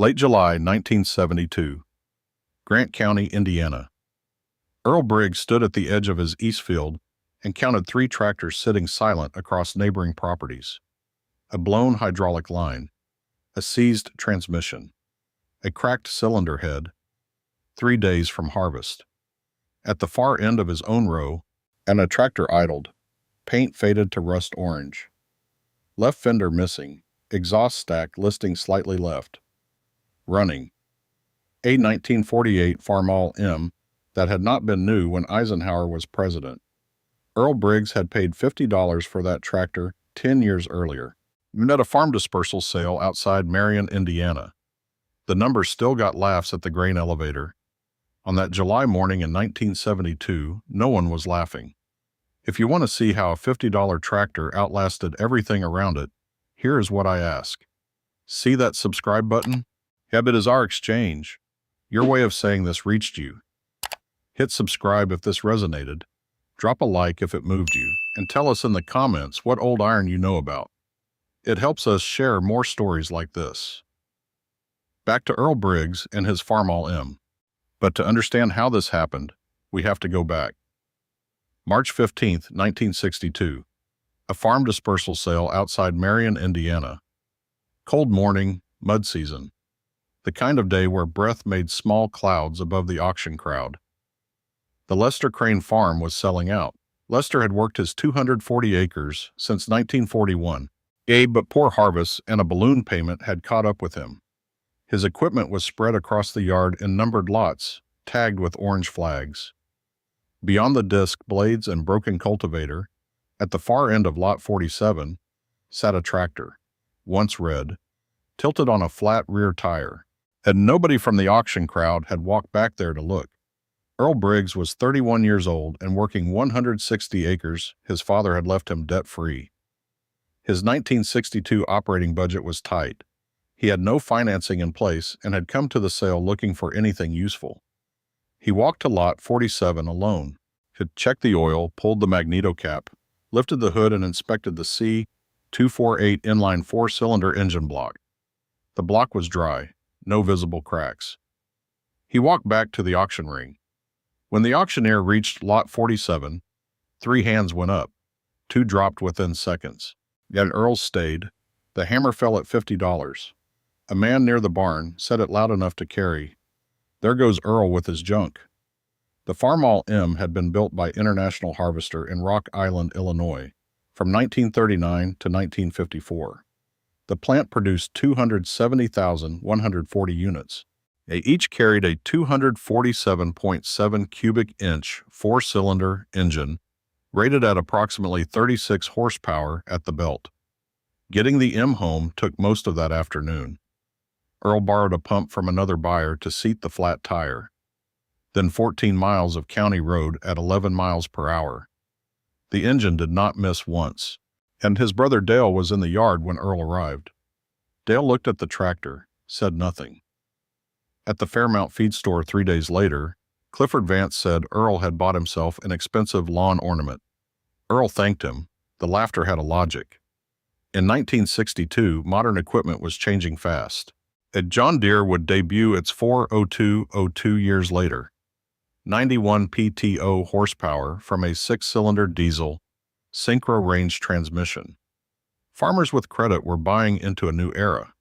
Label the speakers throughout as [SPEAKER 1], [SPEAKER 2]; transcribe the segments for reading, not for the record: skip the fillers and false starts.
[SPEAKER 1] Late July 1972. Grant County, Indiana. Earl Briggs stood at the edge of his east field and counted 3 tractors sitting silent across neighboring properties. A blown hydraulic line, a seized transmission, a cracked cylinder head, 3 days from harvest. At the far end of his own row, a tractor idled, paint faded to rust orange. Left fender missing, exhaust stack listing slightly left. Running. A 1948 Farmall M that had not been new when Eisenhower was president. Earl Briggs had paid $50 for that tractor 10 years earlier. At a farm dispersal sale outside Marion, Indiana. The numbers still got laughs at the grain elevator. On that July morning in 1972, no one was laughing. If you want to see how a $50 tractor outlasted everything around it, here is what I ask. See that subscribe button? It is our exchange. Your way of saying this reached you. Hit subscribe if this resonated. Drop a like if it moved you, and tell us in the comments what old iron you know about. It helps us share more stories like this. Back to Earl Briggs and his Farmall M. But to understand how this happened, we have to go back. March 15, 1962. A farm dispersal sale outside Marion, Indiana. Cold morning, mud season. The kind of day where breath made small clouds above the auction crowd. The Lester Crane farm was selling out. Lester had worked his 240 acres since 1941. But poor harvests and a balloon payment had caught up with him. His equipment was spread across the yard in numbered lots, tagged with orange flags. Beyond the disc blades and broken cultivator, at the far end of Lot 47, sat a tractor, once red, tilted on a flat rear tire, and nobody from the auction crowd had walked back there to look. Earl Briggs was 31 years old and working 160 acres his father had left him debt-free. His 1962 operating budget was tight. He had no financing in place and had come to the sale looking for anything useful. He walked to Lot 47 alone. He checked the oil, pulled the magneto cap, lifted the hood and inspected the C248 inline 4-cylinder engine block. The block was dry, no visible cracks. He walked back to the auction ring. When the auctioneer reached Lot 47, 3 hands went up. 2 dropped within seconds. Yet Earl stayed. The hammer fell at $50. A man near the barn said it loud enough to carry. There goes Earl with his junk. The Farmall M had been built by International Harvester in Rock Island, Illinois, from 1939 to 1954. The plant produced 270,140 units. They each carried a 247.7 cubic inch 4-cylinder engine, rated at approximately 36 horsepower at the belt. Getting the M home took most of that afternoon. Earl borrowed a pump from another buyer to seat the flat tire. Then 14 miles of county road at 11 miles per hour. The engine did not miss once, and his brother Dale was in the yard when Earl arrived. Dale looked at the tractor, said nothing. At the Fairmount feed store 3 days later, Clifford Vance said Earl had bought himself an expensive lawn ornament. Earl thanked him. The laughter had a logic. In 1962, modern equipment was changing fast. A John Deere would debut its 40202 years later. 91 PTO horsepower from a 6-cylinder diesel, synchro-range transmission. Farmers with credit were buying into a new era.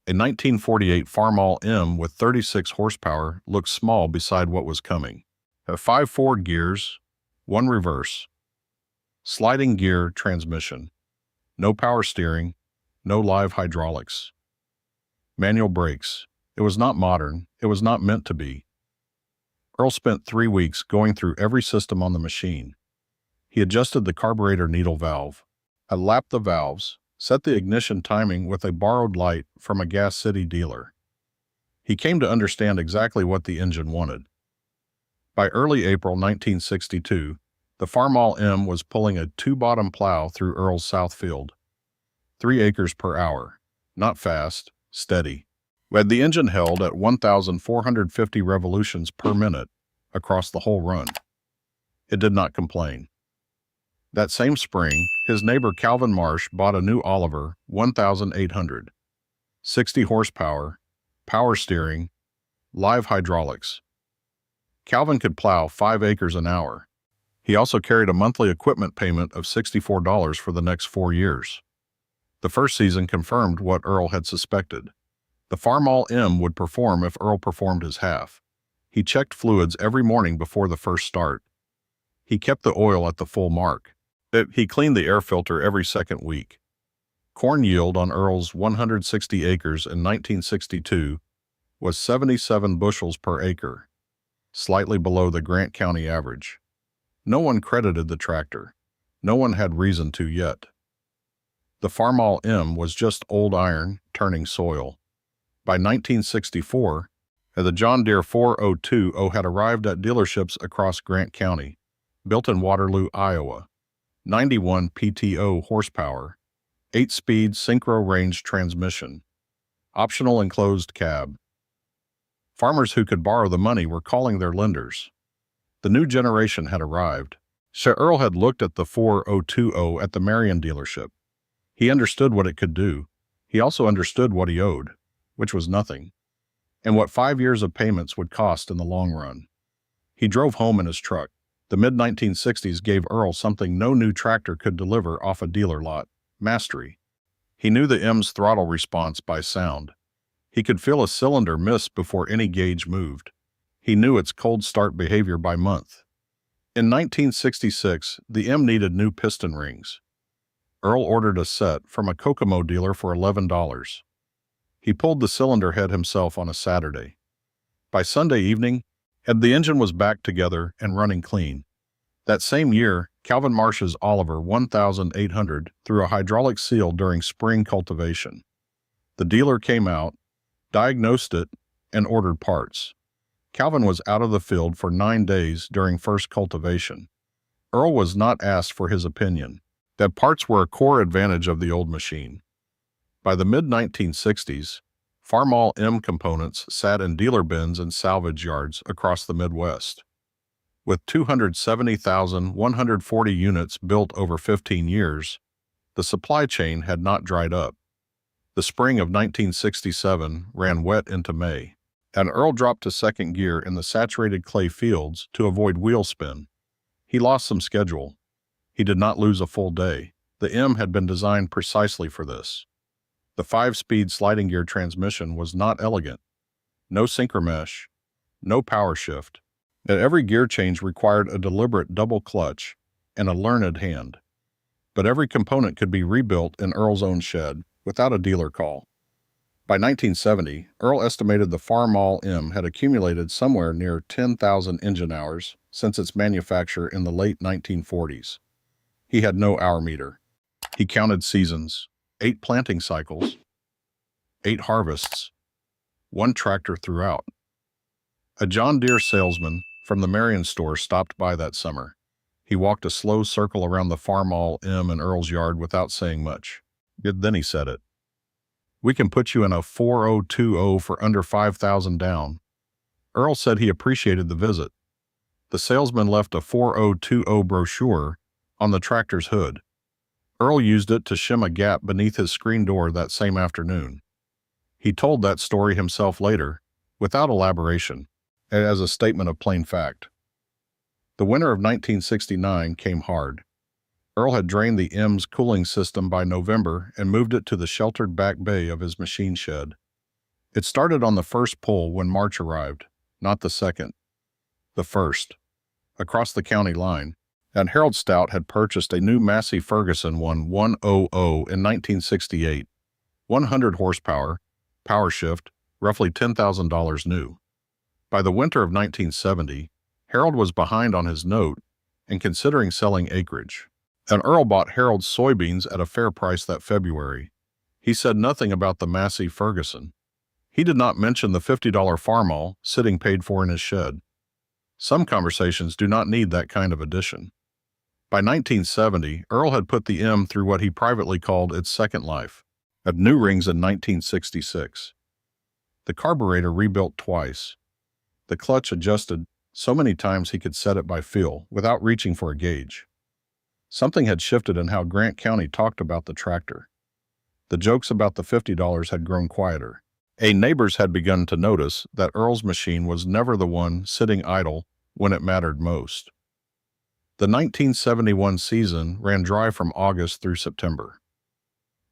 [SPEAKER 1] A 1948 Farmall M with 36 horsepower looked small beside what was coming. 5 forward gears, 1 reverse. Sliding gear transmission. No power steering, no live hydraulics. Manual brakes. It was not modern. It was not meant to be. Earl spent 3 weeks going through every system on the machine. He adjusted the carburetor needle valve, lapped the valves, set the ignition timing with a borrowed light from a Gas City dealer. He came to understand exactly what the engine wanted. By early April 1962, the Farmall M was pulling a 2-bottom plow through Earl's south field. 3 acres per hour. Not fast, steady. But the engine held at 1,450 revolutions per minute across the whole run. It did not complain. That same spring, his neighbor Calvin Marsh bought a new Oliver 1800. 60 horsepower, power steering, live hydraulics. Calvin could plow 5 acres an hour. He also carried a monthly equipment payment of $64 for the next 4 years. The first season confirmed what Earl had suspected. The Farmall M would perform if Earl performed his half. He checked fluids every morning before the first start. He kept the oil at the full mark. He cleaned the air filter every second week. Corn yield on Earl's 160 acres in 1962 was 77 bushels per acre, slightly below the Grant County average. No one credited the tractor. No one had reason to yet. The Farmall M was just old iron turning soil. By 1964, the John Deere 4020 had arrived at dealerships across Grant County, built in Waterloo, Iowa. 91 PTO horsepower, 8-speed synchro-range transmission, optional enclosed cab. Farmers who could borrow the money were calling their lenders. The new generation had arrived. Earl had looked at the 4020 at the Marion dealership. He understood what it could do. He also understood what he owed, which was nothing, and what 5 years of payments would cost in the long run. He drove home in his truck. The mid-1960s gave Earl something no new tractor could deliver off a dealer lot: mastery. He knew the M's throttle response by sound. He could feel a cylinder miss before any gauge moved. He knew its cold start behavior by month. In 1966, the M needed new piston rings. Earl ordered a set from a Kokomo dealer for $11. He pulled the cylinder head himself on a Saturday. By Sunday evening, the engine was back together and running clean. That same year, Calvin Marsh's Oliver 1800 threw a hydraulic seal during spring cultivation. The dealer came out, diagnosed it, and ordered parts. Calvin was out of the field for 9 days during first cultivation. Earl was not asked for his opinion. That parts were a core advantage of the old machine. By the mid-1960s, Farmall M components sat in dealer bins and salvage yards across the Midwest. With 270,140 units built over 15 years, the supply chain had not dried up. The spring of 1967 ran wet into May, and Earl dropped to second gear in the saturated clay fields to avoid wheel spin. He lost some schedule. He did not lose a full day. The M had been designed precisely for this. The 5-speed sliding gear transmission was not elegant. No synchromesh, no power shift. Every gear change required a deliberate double clutch and a learned hand. But every component could be rebuilt in Earl's own shed without a dealer call. By 1970, Earl estimated the Farmall M had accumulated somewhere near 10,000 engine hours since its manufacture in the late 1940s. He had no hour meter. He counted seasons, 8 planting cycles, 8 harvests, 1 tractor throughout. A John Deere salesman from the Marion store stopped by that summer. He walked a slow circle around the Farmall M in Earl's yard without saying much. Then he said it. "We can put you in a 4020 for under 5,000 down." Earl said he appreciated the visit. The salesman left a 4020 brochure on the tractor's hood. Earl used it to shim a gap beneath his screen door that same afternoon. He told that story himself later, without elaboration, as a statement of plain fact. The winter of 1969 came hard. Earl had drained the M's cooling system by November and moved it to the sheltered back bay of his machine shed. It started on the first pull when March arrived, not the second. The first. Across the county line, and Harold Stout had purchased a new Massey Ferguson 1100 in 1968. 100 horsepower, power shift, roughly $10,000 new. By the winter of 1970, Harold was behind on his note and considering selling acreage. And Earl bought Harold's soybeans at a fair price that February. He said nothing about the Massey Ferguson. He did not mention the $50 Farmall sitting paid for in his shed. Some conversations do not need that kind of addition. By 1970, Earl had put the M through what he privately called its second life, at new rings in 1966. The carburetor rebuilt twice. The clutch adjusted so many times he could set it by feel without reaching for a gauge. Something had shifted in how Grant County talked about the tractor. The jokes about the $50 had grown quieter. Neighbors had begun to notice that Earl's machine was never the one sitting idle when it mattered most. The 1971 season ran dry from August through September.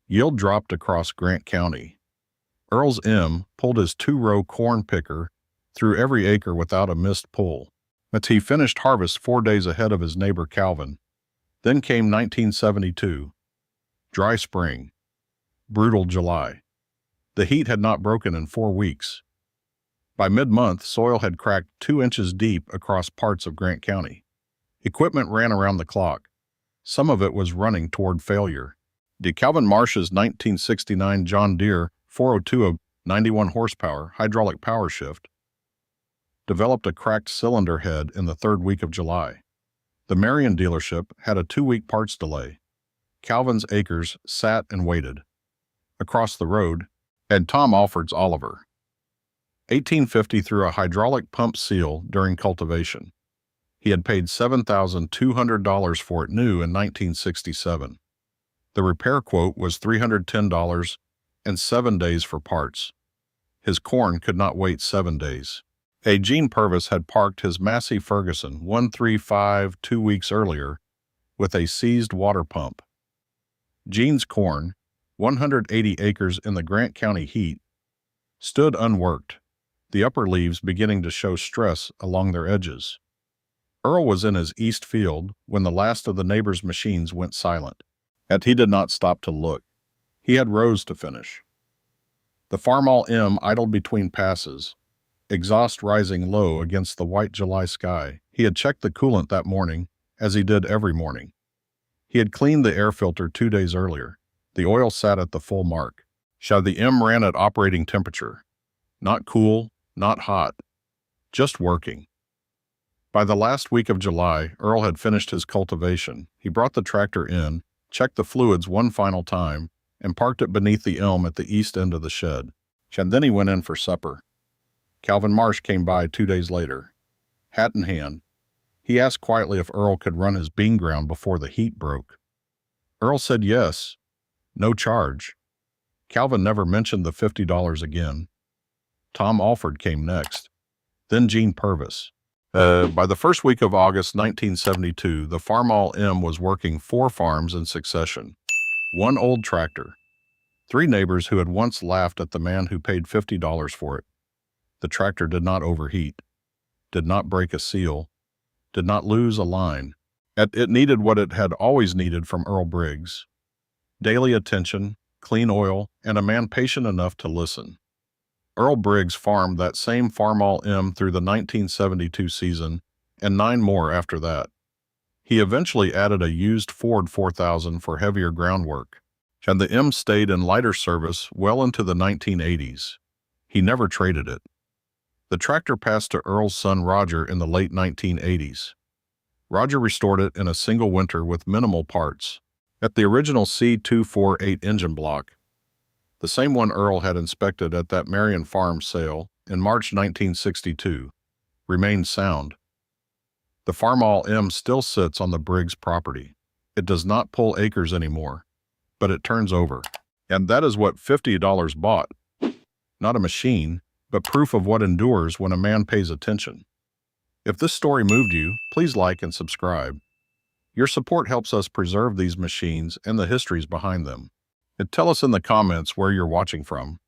[SPEAKER 1] Yield dropped across Grant County. Earl's M pulled his 2-row corn picker through every acre without a missed pull. But he finished harvest 4 days ahead of his neighbor Calvin. Then came 1972. Dry spring. Brutal July. The heat had not broken in 4 weeks. By mid-month, soil had cracked 2 inches deep across parts of Grant County. Equipment ran around the clock. Some of it was running toward failure. Calvin Marsh's 1969 John Deere 402 of 91 horsepower hydraulic power shift developed a cracked cylinder head in the 3rd week of July. The Marion dealership had a 2-week parts delay. Calvin's acres sat and waited. Across the road, had Tom Alford's Oliver. 1850 threw a hydraulic pump seal during cultivation. He had paid $7,200 for it new in 1967. The repair quote was $310 and 7 days for parts. His corn could not wait 7 days. Gene Purvis had parked his Massey Ferguson 135 2 weeks earlier with a seized water pump. Gene's corn, 180 acres in the Grant County heat, stood unworked, the upper leaves beginning to show stress along their edges. Earl was in his east field when the last of the neighbor's machines went silent. Yet he did not stop to look. He had rows to finish. The Farmall M idled between passes, exhaust rising low against the white July sky. He had checked the coolant that morning, as he did every morning. He had cleaned the air filter 2 days earlier. The oil sat at the full mark. The M ran at operating temperature. Not cool, not hot, just working. By the last week of July, Earl had finished his cultivation. He brought the tractor in, checked the fluids one final time, and parked it beneath the elm at the east end of the shed. And then he went in for supper. Calvin Marsh came by 2 days later, hat in hand. He asked quietly if Earl could run his bean ground before the heat broke. Earl said yes, no charge. Calvin never mentioned the $50 again. Tom Alford came next, then Gene Purvis. By the 1st week of August 1972, the Farmall M was working 4 farms in succession. 1 old tractor. 3 neighbors who had once laughed at the man who paid $50 for it. The tractor did not overheat, did not break a seal, did not lose a line. It needed what it had always needed from Earl Briggs: daily attention, clean oil, and a man patient enough to listen. Earl Briggs farmed that same Farmall M through the 1972 season and 9 more after that. He eventually added a used Ford 4000 for heavier groundwork, and the M stayed in lighter service well into the 1980s. He never traded it. The tractor passed to Earl's son Roger in the late 1980s. Roger restored it in a single winter with minimal parts. At the original C248 engine block, the same one Earl had inspected at that Marion farm sale in March 1962, remained sound. The Farmall M still sits on the Briggs property. It does not pull acres anymore, but it turns over. And that is what $50 bought. Not a machine, but proof of what endures when a man pays attention. If this story moved you, please like and subscribe. Your support helps us preserve these machines and the histories behind them. And tell us in the comments where you're watching from.